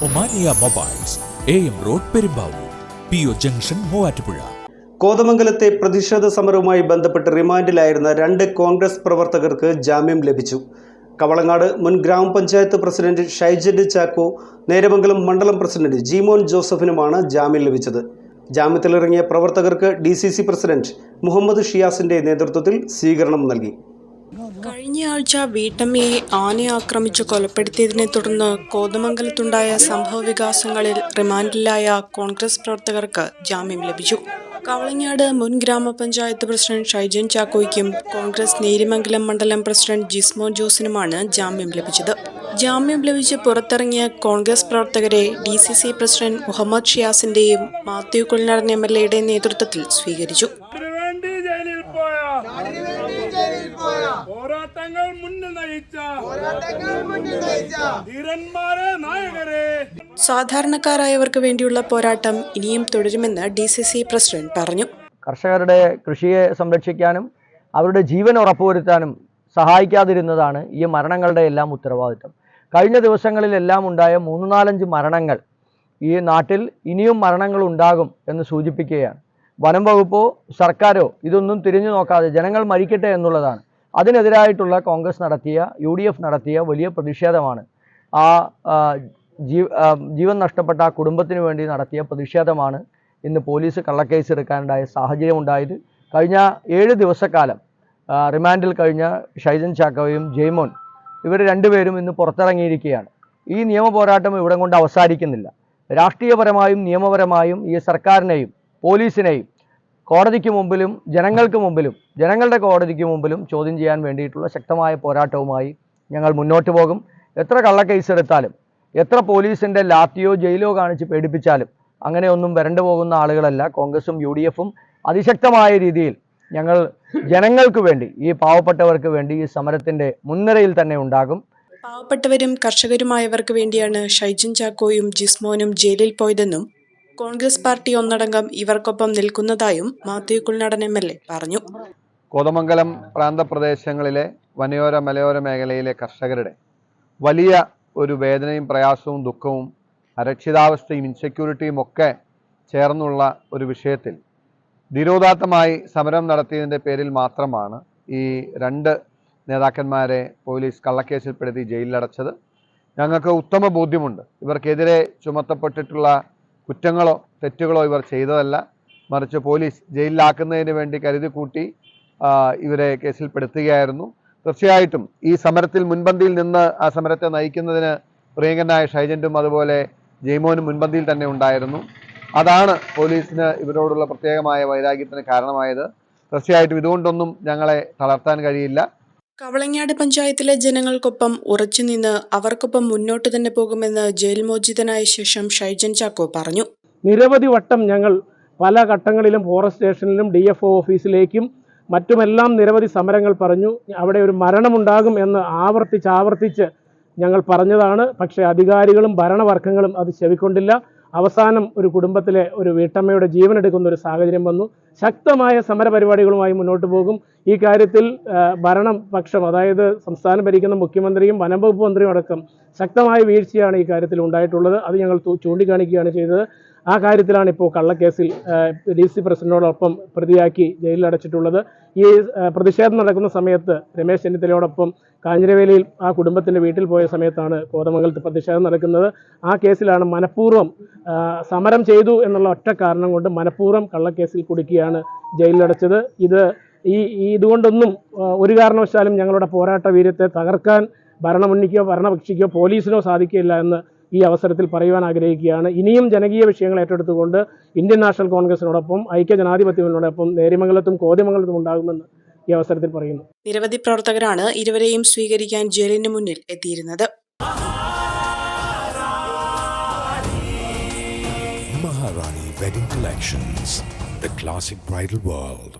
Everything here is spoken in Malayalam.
Omania mobiles, AM road Perumbavoor, PO junction Muvattupuzha. കോതമംഗലത്തെ പ്രതിഷേധ സമരവുമായി ബന്ധപ്പെട്ട് റിമാൻഡിലായിരുന്ന 2 കോൺഗ്രസ് പ്രവർത്തകർക്ക് ജാമ്യം ലഭിച്ചു. കവളങ്ങാട് മുൻ ഗ്രാമപഞ്ചായത്ത് പ്രസിഡന്റ് ഷൈജൻ ചാക്കോ, നേരമംഗലം മണ്ഡലം പ്രസിഡന്റ് ജീമോൻ ജോസഫിനുമാണ് ജാമ്യം ലഭിച്ചത്. ജാമ്യത്തിലിറങ്ങിയ പ്രവർത്തകർക്ക് DCC പ്രസിഡന്റ് മുഹമ്മദ് ഷിയാസിന്റെ നേതൃത്വത്തിൽ സ്വീകരണം നൽകി. കഴിഞ്ഞയാഴ്ച വീട്ടമ്മയെ ആന ആക്രമിച്ച് കൊലപ്പെടുത്തിയതിനെ തുടർന്ന് കോതമംഗലത്തുണ്ടായ സംഭവ വികാസങ്ങളിൽ റിമാൻഡിലായ കോൺഗ്രസ് പ്രവർത്തകർക്ക് ജാമ്യം ലഭിച്ചു. കവളങ്ങാട് മുൻ ഗ്രാമപഞ്ചായത്ത് പ്രസിഡന്റ് ഷൈജൻ ചാക്കോയ്ക്കും കോൺഗ്രസ് നേരിമംഗലം മണ്ഡലം പ്രസിഡന്റ് ജിസ്മോൻ ജോസിനുമാണ് ജാമ്യം ലഭിച്ചത്. ജാമ്യം ലഭിച്ച് പുറത്തിറങ്ങിയ കോൺഗ്രസ് പ്രവർത്തകരെ DCC പ്രസിഡന്റ് മുഹമ്മദ് ഷിയാസിന്റെയും മാത്യു കുൽനാടൻ MLA നേതൃത്വത്തിൽ സ്വീകരിച്ചു. സാധാരണക്കാരായവർക്ക് വേണ്ടിയുള്ള പോരാട്ടം ഇനിയും തുടരുമെന്ന് DCC പ്രസിഡന്റ് പറഞ്ഞു. കർഷകരുടെ കൃഷിയെ സംരക്ഷിക്കാനും അവരുടെ ജീവൻ ഉറപ്പുവരുത്താനും സഹായിക്കാതിരുന്നതാണ് ഈ മരണങ്ങളുടെ എല്ലാം ഉത്തരവാദിത്തം. കഴിഞ്ഞ ദിവസങ്ങളിലെല്ലാം ഉണ്ടായ 3-4 മരണങ്ങൾ ഈ നാട്ടിൽ ഇനിയും മരണങ്ങൾ ഉണ്ടാകും എന്ന് സൂചിപ്പിക്കുകയാണ്. വനം വകുപ്പോ സർക്കാരോ ഇതൊന്നും തിരിഞ്ഞു നോക്കാതെ ജനങ്ങൾ മരിക്കട്ടെ എന്നുള്ളതാണ്. അതിനെതിരായിട്ടുള്ള കോൺഗ്രസ് നടത്തിയ UDF നടത്തിയ വലിയ പ്രതിഷേധമാണ്. ജീവൻ നഷ്ടപ്പെട്ട ആ കുടുംബത്തിന് വേണ്ടി നടത്തിയ പ്രതിഷേധമാണ് ഇന്ന് പോലീസ് കള്ളക്കേസ് എടുക്കാനുണ്ടായ സാഹചര്യം ഉണ്ടായത്. കഴിഞ്ഞ 7 ദിവസക്കാലം റിമാൻഡിൽ കഴിഞ്ഞ ഷൈജൻ ചാക്കോയും ജെയ്മോൻ ഇവർ രണ്ടുപേരും ഇന്ന് പുറത്തിറങ്ങിയിരിക്കുകയാണ്. ഈ നിയമ പോരാട്ടം ഇവിടെ കൊണ്ട് അവസാനിക്കുന്നില്ല. രാഷ്ട്രീയപരമായും നിയമപരമായും ഈ സർക്കാരിനെയും പോലീസിനെയും കോടതിക്ക് മുമ്പിലും ജനങ്ങൾക്ക് മുമ്പിലും ജനങ്ങളുടെ കോടതിക്ക് മുമ്പിലും ചോദ്യം ചെയ്യാൻ വേണ്ടിയിട്ടുള്ള ശക്തമായ പോരാട്ടവുമായി ഞങ്ങൾ മുന്നോട്ട് പോകും. എത്ര കള്ളക്കേസ് എടുത്താലും എത്ര പോലീസിൻ്റെ ലാത്തിയോ ജയിലോ കാണിച്ച് പേടിപ്പിച്ചാലും അങ്ങനെയൊന്നും വരണ്ടു പോകുന്ന ആളുകളല്ല. കോൺഗ്രസും UDFും അതിശക്തമായ രീതിയിൽ ഞങ്ങൾ ജനങ്ങൾക്ക് വേണ്ടി ഈ പാവപ്പെട്ടവർക്ക് വേണ്ടി ഈ സമരത്തിൻ്റെ മുൻനിരയിൽ തന്നെ ഉണ്ടാകും. പാവപ്പെട്ടവരും കർഷകരുമായവർക്ക് വേണ്ടിയാണ് ഷൈജൻ ചാക്കോയും ജിസ്മോനും ജയിലിൽ പോയതെന്നും കോൺഗ്രസ് പാർട്ടി ഒന്നടങ്കം ഇവർക്കൊപ്പം നിൽക്കുന്നതായും മാത്യു കുൽനാടൻ MLA പറഞ്ഞു. കോതമംഗലം പ്രാന്തപ്രദേശങ്ങളിലെ വനയോര മലയോര മേഖലയിലെ കർഷകരുടെ വലിയ ഒരു വേദനയും പ്രയാസവും ദുഃഖവും അരക്ഷിതാവസ്ഥയും ഇൻസെക്യൂരിറ്റിയും ഒക്കെ ചേർന്നുള്ള ഒരു വിഷയത്തിൽ ധീരോദാത്തമായി സമരം നടത്തിയതിൻ്റെ പേരിൽ മാത്രമാണ് ഈ 2 നേതാക്കന്മാരെ പോലീസ് കള്ളക്കേസിൽപ്പെടുത്തി ജയിലിലടച്ചത്. ഞങ്ങൾക്ക് ഉത്തമ ബോധ്യമുണ്ട്. ഇവർക്കെതിരെ ചുമത്തപ്പെട്ടിട്ടുള്ള കുറ്റങ്ങളോ തെറ്റുകളോ ഇവർ ചെയ്തതല്ല. മറിച്ച് പോലീസ് ജയിലിലാക്കുന്നതിന് വേണ്ടി കരുതി കൂട്ടി ഇവരെ കേസിൽപ്പെടുത്തുകയായിരുന്നു. തീർച്ചയായിട്ടും ഈ സമരത്തിൽ മുൻപന്തിയിൽ നിന്ന് ആ സമരത്തെ നയിക്കുന്നതിന് പ്രിയങ്കനായ ഷൈജന്റും അതുപോലെ ജെയ്മോനും മുൻപന്തിയിൽ തന്നെ ഉണ്ടായിരുന്നു. അതാണ് പോലീസിന് ഇവരോടുള്ള പ്രത്യേകമായ വൈരാഗ്യത്തിന് കാരണമായത്. തീർച്ചയായിട്ടും ഇതുകൊണ്ടൊന്നും ഞങ്ങളെ തളർത്താൻ കഴിയില്ല. കവളങ്ങാട് പഞ്ചായത്തിലെ ജനങ്ങൾക്കൊപ്പം ഉറച്ചുനിന്ന് അവർക്കൊപ്പം മുന്നോട്ട് തന്നെ പോകുമെന്ന് ജയിൽ മോചിതനായ ശേഷം ഷൈജൻ ചാക്കോ പറഞ്ഞു. നിരവധി വട്ടം ഞങ്ങൾ പല ഘട്ടങ്ങളിലും ഫോറസ്റ്റ് സ്റ്റേഷനിലും DFO ഓഫീസിലേക്കും മറ്റുമെല്ലാം നിരവധി സമരങ്ങൾ പറഞ്ഞു. അവിടെ ഒരു മരണമുണ്ടാകും എന്ന് ആവർത്തിച്ച് ഞങ്ങൾ പറഞ്ഞതാണ്. പക്ഷേ അധികാരികളും ഭരണവർഗങ്ങളും അത് ചെവിക്കൊണ്ടില്ല. അവസാനം ഒരു കുടുംബത്തിലെ ഒരു വീട്ടമ്മയുടെ ജീവനെടുക്കുന്ന ഒരു സാഹചര്യം വന്നു. ശക്തമായ സമരപരിപാടികളുമായി മുന്നോട്ട് പോകും. ഈ കാര്യത്തിൽ ഭരണപക്ഷം, അതായത് സംസ്ഥാനം ഭരിക്കുന്ന മുഖ്യമന്ത്രിയും വനം വകുപ്പ് മന്ത്രിയും അടക്കം ശക്തമായ വീഴ്ചയാണ് ഈ കാര്യത്തിൽ ഉണ്ടായിട്ടുള്ളത്. അത് ഞങ്ങൾ ചൂണ്ടിക്കാണിക്കുകയാണ് ചെയ്തത്. ആ കാര്യത്തിലാണ് ഇപ്പോൾ കള്ളക്കേസിൽ DC പ്രസിഡന്റിനോടൊപ്പം പ്രതിയാക്കി ജയിലിലടച്ചിട്ടുള്ളത്. ഈ പ്രതിഷേധം നടക്കുന്ന സമയത്ത് രമേശ് ചെന്നിത്തലയോടൊപ്പം കാഞ്ഞിരവേലിയിൽ ആ കുടുംബത്തിൻ്റെ വീട്ടിൽ പോയ സമയത്താണ് കോതമംഗലത്ത് പ്രതിഷേധം നടക്കുന്നത്. ആ കേസിലാണ് മനഃപൂർവ്വം സമരം ചെയ്തു എന്നുള്ള ഒറ്റ കാരണം കൊണ്ട് മനഃപൂർവ്വം കള്ളക്കേസിൽ കുടുക്കിയാണ് ജയിലിലടച്ചത്. ഇതുകൊണ്ടൊന്നും ഒരു കാരണവശാലും ഞങ്ങളുടെ പോരാട്ട വീര്യത്തെ തകർക്കാൻ ഭരണമുന്നണിക്കോ ഭരണകക്ഷിക്കോ പോലീസിനോ സാധിക്കില്ല എന്ന് ഈ അവസരത്തിൽ പറയുവാൻ ആഗ്രഹിക്കുകയാണ്. ഇനിയും ജനകീയ വിഷയങ്ങൾ ഏറ്റെടുത്തുകൊണ്ട് ഇന്ത്യൻ നാഷണൽ കോൺഗ്രസിനോടൊപ്പം ഐക്യജനാധിപത്യത്തിനോടൊപ്പം നേരിമംഗലത്തും കോതമംഗലത്തും ഉണ്ടാകുമെന്ന് ഈ അവസരത്തിൽ പറയുന്നു. നിരവധി പ്രവർത്തകരാണ് ഇരുവരെയും സ്വീകരിക്കാൻ ജയിലിന് മുന്നിൽ എത്തിയിരുന്നത്. Maharani Wedding Collections, the classic bridal world.